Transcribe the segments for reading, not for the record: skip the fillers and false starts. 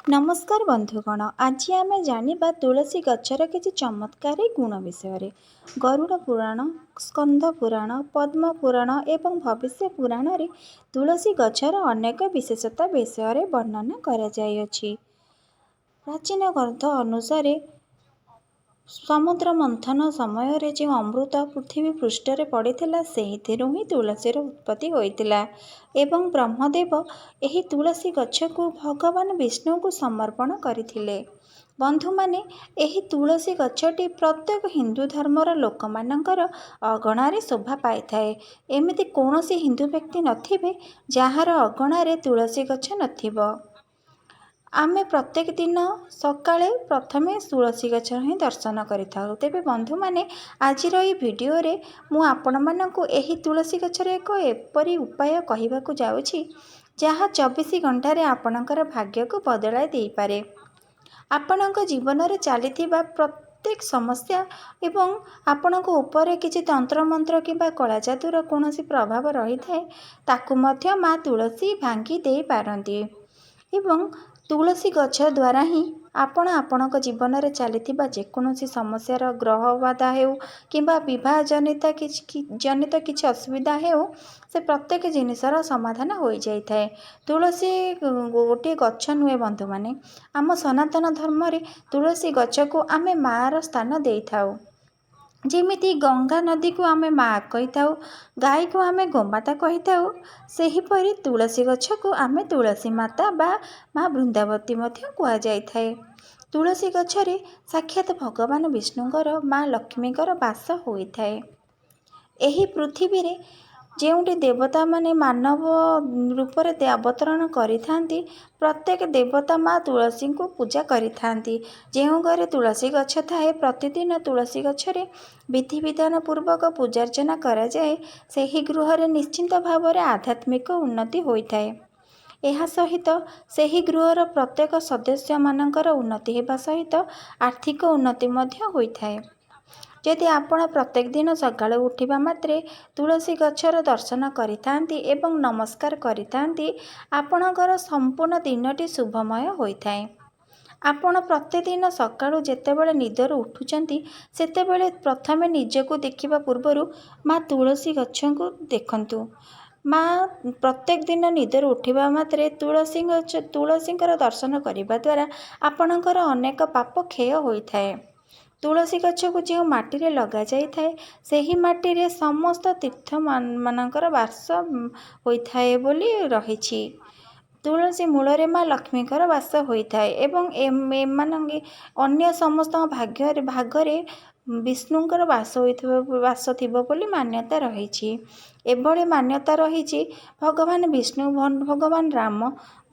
नमस्कार बंधुगण। आज आम जानिबा तुलसी गच्छर किछि चमत्कारी गुण विषय। गरुड़ पुराण, स्कंद पुराण, पद्म पुराण एवं भविष्य पुराण रे तुलसी गच्छर अनेक विशेषता विषय वर्णना कराଯାଇଛି। प्राचीन ग्रंथ अनुसार समुद्र मंथन समय जो अमृत पृथ्वी पृष्ठ पड़ता से ही तुलसीर उत्पत्ति होता एवं ब्रह्मदेव यही तुलसी गछ को भगवान विष्णु को समर्पण करथिले। बंधु माने यही तुलसी गछटी प्रत्येक हिंदू धर्मर लोक मानकर अगणार शोभा पाई थाए। एमिति कौनसी हिंदू व्यक्ति नथिबे जहार अगणार तुलसी गछ नथिबो। आमे प्रत्येक दिन सकाळे प्रथमे तुलसी गछ ही दर्शन करिथाउ। तेबे बंधु माने आज भिडियो रे मु आपण मानकु एही तुलसी गछर एक एपरी उपाय कहिबाकु जाउछि जहाँ 24 घंटे आपणकर भाग्य को बदलाई दे पारे। आपणक जीवन रे चलीथिबा प्रत्येक समस्या एवं आपणक ऊपर किछि तंत्र मंत्र किबा कला जादूर कोनोसी प्रभाव रही थाए ताकु मध्य माँ तुलसी भांगी दे पारंती एवं तुलसी गछ द्वारा ही आपणक जीवन रे चलीथिबा जेकोसी समस्यार ग्रह बाधा हेउ किंबा विवाह जनित किछि असुविधा हेउ से प्रत्येक जिनिसर समाधान हो जाई थाए। तुलसी गोटे गछ नुहे बंधु माने आम सनातन धर्म रे तुलसी गछ को आमे मार स्थान दे थाउ। जेमिति गंगा नदी को आमे माँ कही थाउ, गाय को आमे गोमाता कही थाउ, सेहीपरि तुलसी गछ को आमे तुलसी माता बा माँ वृंदावती मध्य कुआ जाई थाए। तुलसी गछरे साक्षात भगवान विष्णुଙ୍କର माँ लक्ष्मीଙ୍କର बास होइथाए। एही पृथ्वी रे ଯେଉଁଠି देवता माने मानव रूप रे अवतरण करिथांती प्रत्येक देवता माँ तुलसी को पूजा करिथांती। ଯେଉଁ घरे तुलसी गछ थाए प्रतिदिन तुलसी गछरे विधि विधान पूर्वक पूजार्चना करा जाए ସେହି गृहरे निश्चिंत भाव रे आध्यात्मिक उन्नति होइथाए। एहा सहित ସେହି गृहर प्रत्येक सदस्य मानकर उन्नति हेबा सहित आर्थिक उन्नति मध्य होइथाए। यदि आपण प्रत्येक दिन सकाळे उठिबा मात्रे तुलसी गछर दर्शन करिथांती एवं नमस्कार करिथांती आपणकर संपूर्ण दिनटी शुभमय होइथाए। आपण प्रतिदिन सकाळू जेतेबेले निदरू उठुचंती सेतेबेले प्रथमे निजको देखिबा पूर्वरु माँ तुलसी गछ को देखंतु। माँ प्रत्येक दिन निदरू उठिबा मात्रे तुलसींकर दर्शन करिबा द्वारा आपणकर अनेक पाप क्षय होइथाए। तुलसी गछ को जो माटी रे लगा जाई थाए सेही माटी रे समस्त तीर्थ मानकर वास होइथाए बोली रहिछि। तुलसी मूल रे माँ लक्ष्मीकर वास होइथाए एवं एमानंगे अन्य समस्त भागरे विष्णुଙ୍କର वास थिबो बोली मान्यता रहिछि। एभଳି मान्यता रहिछि भगवान विष्णु भगवान राम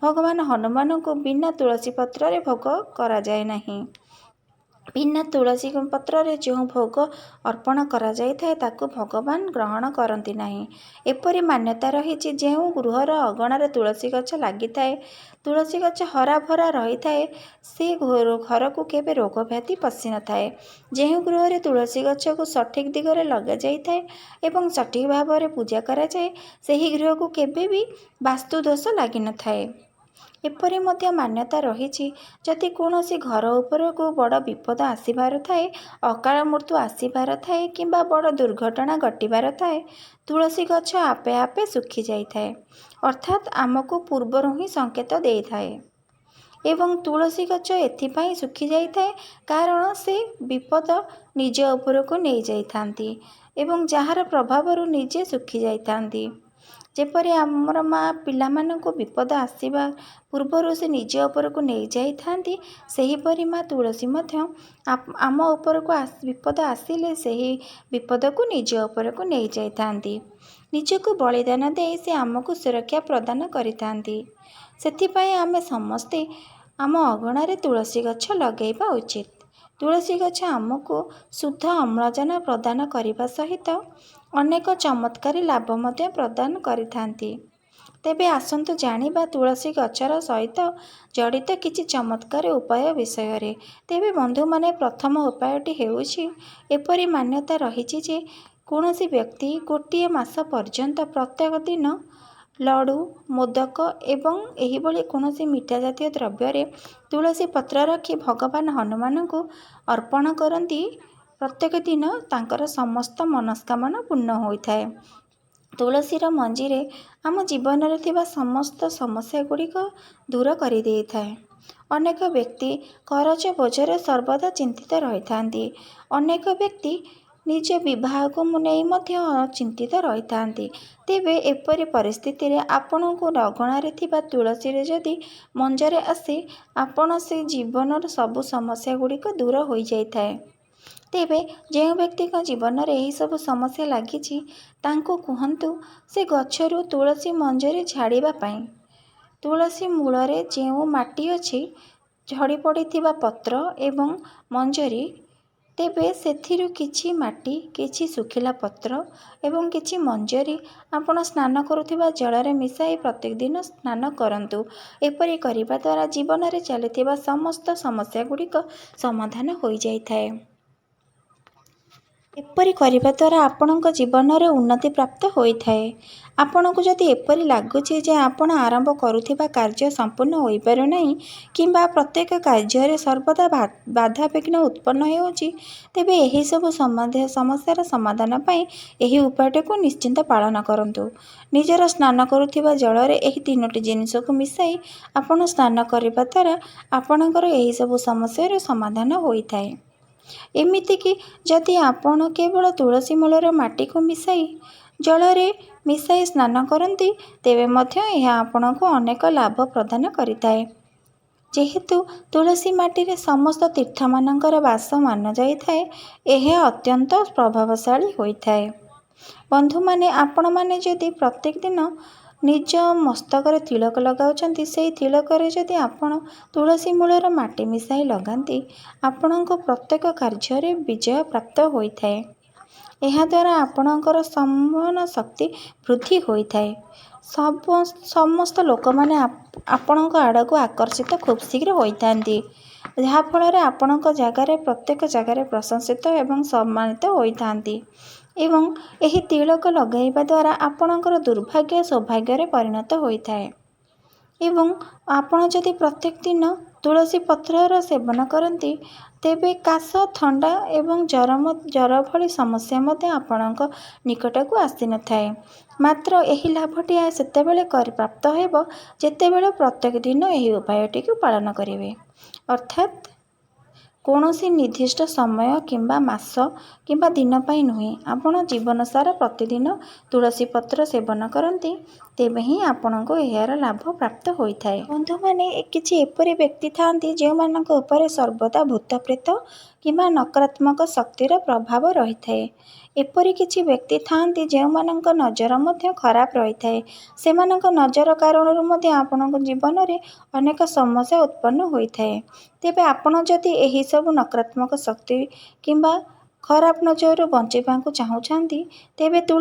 भगवान हनुमान को बिना तुलसी पत्र रे भोग करा जाए नहीं। बिना तुलसी पत्र रे जो भोग अर्पण करा जाई थाए ताकू भगवान ग्रहण करती नहीं। एपरी मान्यता रही जो गृहर अगणार तुलसी गछ लगी थाए तुलसी गछ हरा भरा रही थाए से घर को केबे रोग व्याधि पशि न थाए। जो गृह तुलसी गछ को सठिक दिगरे लगा जाई थाए एवं सठिक भाव में पूजा करा जाए सही गृह को केबे भी वास्तु दोष लगी न थाए। एपरि मध्य मान्यता रही जदि कौनसी घर उपर को बड़ विपद आसबार थाए अकाल मृत्यु आसबार थाए किंबा बड़ दुर्घटना घटबार थाए तुलसी गछ आपे आपे सुखी जाई थाए अर्थात आमको पूर्वर ही संकेत दे थाए। एवं तुलसी गछ एथिपाई सुखी जाई थाए कारण से विपद निज उपर को नहीं जाई थांती एवं जहार प्रभाव निजे सुखी जाई थांती। जेपरि आमर माँ पिला माननको विपद आसवा पूर्वर से निज उपर को नहीं जाई थांती सेहीपरि माँ तुलसी मध्य आम उपर को विपद आसिले सही विपद को निज उपर को नहीं जाई थांती। निजको बलिदान दे से आमको सुरक्षा प्रदान करिथांती। सेथिपाई आमे समस्ते आम अगणारे तुलसी गछ लगेबा उचित। तुलसी गछ आमको शुद्ध अम्लजान प्रदान करने सहित अनेक चमत्कारी लाभ मध्य प्रदान करिथांती। तेबे आसंतु जानिबा तुलसी गछर सहित जड़ित किछि चमत्कार उपाय विषय रे। तेबे बंधु माने प्रथम उपायटी हेउछि एपरि मान्यता रहिछि जे कौनसी व्यक्ति गोटे मास पर्यंत प्रत्येक दिन ଲଡ଼ୁ, ମୋଦକ ଏବଂ ଏହିଭଳି କୌଣସି ମିଠା ଜାତୀୟ ଦ୍ରବ୍ୟରେ ତୁଳସୀ ପତ୍ର ରଖି ଭଗବାନ ହନୁମାନଙ୍କୁ ଅର୍ପଣ କରନ୍ତି, ପ୍ରତ୍ୟେକ ଦିନ ତାଙ୍କର ସମସ୍ତ ମନସ୍କାମନା ପୂର୍ଣ୍ଣ ହୋଇଥାଏ। ତୁଳସୀର ମଞ୍ଜିରେ ଆମ ଜୀବନରେ ଥିବା ସମସ୍ତ ସମସ୍ୟାଗୁଡ଼ିକ ଦୂର କରିଦେଇଥାଏ। ଅନେକ ବ୍ୟକ୍ତି କରଜ ବୋଝରେ ସର୍ବଦା ଚିନ୍ତିତ ରହିଥାନ୍ତି। ଅନେକ ବ୍ୟକ୍ତି ନିଜ ବିବାହକୁ ନେଇ ମଧ୍ୟ ଚିନ୍ତିତ ରହିଥାନ୍ତି। ତେବେ ଏପରି ପରିସ୍ଥିତିରେ ଆପଣଙ୍କୁ ଅଗଣାରେ ଥିବା ତୁଳସୀରେ ଯଦି ମଞ୍ଜରେ ଆସେ, ଆପଣ ସେ ଜୀବନର ସବୁ ସମସ୍ୟାଗୁଡ଼ିକ ଦୂର ହୋଇଯାଇଥାଏ। ତେବେ ଯେଉଁ ବ୍ୟକ୍ତିଙ୍କ ଜୀବନରେ ଏହିସବୁ ସମସ୍ୟା ଲାଗିଛି, ତାଙ୍କୁ କୁହନ୍ତୁ ସେ ଗଛରୁ ତୁଳସୀ ମଞ୍ଜରୀ ଝାଡ଼ିବା ପାଇଁ। ତୁଳସୀ ମୂଳରେ ଯେଉଁ ମାଟି ଅଛି, ଝଡ଼ି ପଡ଼ିଥିବା ପତ୍ର ଏବଂ ମଞ୍ଜରୀ, ତେବେ ସେଥିରୁ କିଛି ମାଟି, କିଛି ଶୁଖିଲା ପତ୍ର ଏବଂ କିଛି ମଞ୍ଜରୀ ଆପଣ ସ୍ନାନ କରୁଥିବା ଜଳରେ ମିଶାଇ ପ୍ରତ୍ୟେକ ଦିନ ସ୍ନାନ କରନ୍ତୁ। ଏପରି କରିବା ଦ୍ୱାରା ଜୀବନରେ ଚାଲିଥିବା ସମସ୍ତ ସମସ୍ୟାଗୁଡ଼ିକ ସମାଧାନ ହୋଇଯାଇଥାଏ। ଏପରି କରିବା ଦ୍ୱାରା ଆପଣଙ୍କ ଜୀବନରେ ଉନ୍ନତି ପ୍ରାପ୍ତ ହୋଇଥାଏ। ଆପଣଙ୍କୁ ଯଦି ଏପରି ଲାଗୁଛି ଯେ ଆପଣ ଆରମ୍ଭ କରୁଥିବା କାର୍ଯ୍ୟ ସମ୍ପୂର୍ଣ୍ଣ ହୋଇପାରୁନାହିଁ କିମ୍ବା ପ୍ରତ୍ୟେକ କାର୍ଯ୍ୟରେ ସର୍ବଦା ବାଧାବିଘ୍ନ ଉତ୍ପନ୍ନ ହେଉଛି, ତେବେ ଏହିସବୁ ସମସ୍ୟାର ସମାଧାନ ପାଇଁ ଏହି ଉପାୟଟିକୁ ନିଶ୍ଚିନ୍ତ ପାଳନ କରନ୍ତୁ। ନିଜର ସ୍ନାନ କରୁଥିବା ଜଳରେ ଏହି 3ଟି ଜିନିଷକୁ ମିଶାଇ ଆପଣ ସ୍ନାନ କରିବା ଦ୍ୱାରା ଆପଣଙ୍କର ଏହିସବୁ ସମସ୍ୟାର ସମାଧାନ ହୋଇଥାଏ। ଏମିତିକି ଯଦି ଆପଣ କେବଳ ତୁଳସୀ ମୂଳର ମାଟିକୁ ଜଳରେ ମିଶାଇ ସ୍ନାନ କରନ୍ତି, ତେବେ ମଧ୍ୟ ଏହା ଆପଣଙ୍କୁ ଅନେକ ଲାଭ ପ୍ରଦାନ କରିଥାଏ। ଯେହେତୁ ତୁଳସୀ ମାଟିରେ ସମସ୍ତ ତୀର୍ଥମାନଙ୍କର ବାସ ମାନାଯାଇଥାଏ, ଏହା ଅତ୍ୟନ୍ତ ପ୍ରଭାବଶାଳୀ ହୋଇଥାଏ। ବନ୍ଧୁମାନେ, ଆପଣମାନେ ଯଦି ପ୍ରତ୍ୟେକ ଦିନ ନିଜ ମସ୍ତକରେ ତିଳକ ଲଗାଉଛନ୍ତି, ସେହି ତିଳକରେ ଯଦି ଆପଣ ତୁଳସୀ ମୂଳର ମାଟି ମିଶାଇ ଲଗାନ୍ତି, ଆପଣଙ୍କ ପ୍ରତ୍ୟେକ କାର୍ଯ୍ୟରେ ବିଜୟ ପ୍ରାପ୍ତ ହୋଇଥାଏ। ଏହାଦ୍ୱାରା ଆପଣଙ୍କର ସମ୍ମୋହନ ଶକ୍ତି ବୃଦ୍ଧି ହୋଇଥାଏ। ସମସ୍ତ ଲୋକମାନେ ଆପଣଙ୍କ ଆଡ଼କୁ ଆକର୍ଷିତ ଖୁବ୍ ଶୀଘ୍ର ହୋଇଥାନ୍ତି, ଯାହାଫଳରେ ଆପଣଙ୍କ ପ୍ରତ୍ୟେକ ଜାଗାରେ ପ୍ରଶଂସିତ ଏବଂ ସମ୍ମାନିତ ହୋଇଥାନ୍ତି। ଏବଂ ଏହି ତିଳକ ଲଗାଇବା ଦ୍ୱାରା ଆପଣଙ୍କର ଦୁର୍ଭାଗ୍ୟ ସୌଭାଗ୍ୟରେ ପରିଣତ ହୋଇଥାଏ। ଏବଂ ଆପଣ ଯଦି ପ୍ରତ୍ୟେକ ଦିନ ତୁଳସୀ ପତ୍ରର ସେବନ କରନ୍ତି, ତେବେ କାଶ, ଥଣ୍ଡା ଏବଂ ଜ୍ୱର ଭଳି ସମସ୍ୟା ମଧ୍ୟ ଆପଣଙ୍କ ନିକଟକୁ ଆସିନଥାଏ। ମାତ୍ର ଏହି ଲାଭଟି ସେତେବେଳେ ପ୍ରାପ୍ତ ହେବ ଯେତେବେଳେ ପ୍ରତ୍ୟେକ ଦିନ ଏହି ଉପାୟଟିକୁ ପାଳନ କରିବେ। ଅର୍ଥାତ୍ କୌଣସି ନିର୍ଦ୍ଦିଷ୍ଟ ସମୟ କିମ୍ବା ମାସ କିମ୍ବା ଦିନ ପାଇଁ ନୁହେଁ, ଆପଣ ଜୀବନସାରା ପ୍ରତିଦିନ ତୁଳସୀ ପତ୍ର ସେବନ କରନ୍ତି, ତେବେ ହିଁ ଆପଣଙ୍କୁ ଏହାର ଲାଭ ପ୍ରାପ୍ତ ହୋଇଥାଏ। ବନ୍ଧୁମାନେ, କିଛି ଏପରି ବ୍ୟକ୍ତି ଥାଆନ୍ତି ଯେଉଁମାନଙ୍କ ଉପରେ ସର୍ବଦା ଭୂତ ପ୍ରେତ କିମ୍ବା ନକାରାତ୍ମକ ଶକ୍ତିର ପ୍ରଭାବ ରହିଥାଏ। ଏପରି କିଛି ବ୍ୟକ୍ତି ଥାଆନ୍ତି ଯେଉଁମାନଙ୍କ ନଜର ମଧ୍ୟ ଖରାପ ରହିଥାଏ। ସେମାନଙ୍କ ନଜର କାରଣରୁ ମଧ୍ୟ ଆପଣଙ୍କ ଜୀବନରେ ଅନେକ ସମସ୍ୟା ଉତ୍ପନ୍ନ ହୋଇଥାଏ। ତେବେ ଆପଣ ଯଦି ଏହିସବୁ ନକାରାତ୍ମକ ଶକ୍ତି କିମ୍ବା ଖରାପ ନଜରରୁ ବଞ୍ଚିବାକୁ ଚାହୁଁଛନ୍ତି, ତେବେ ତୁଳସୀ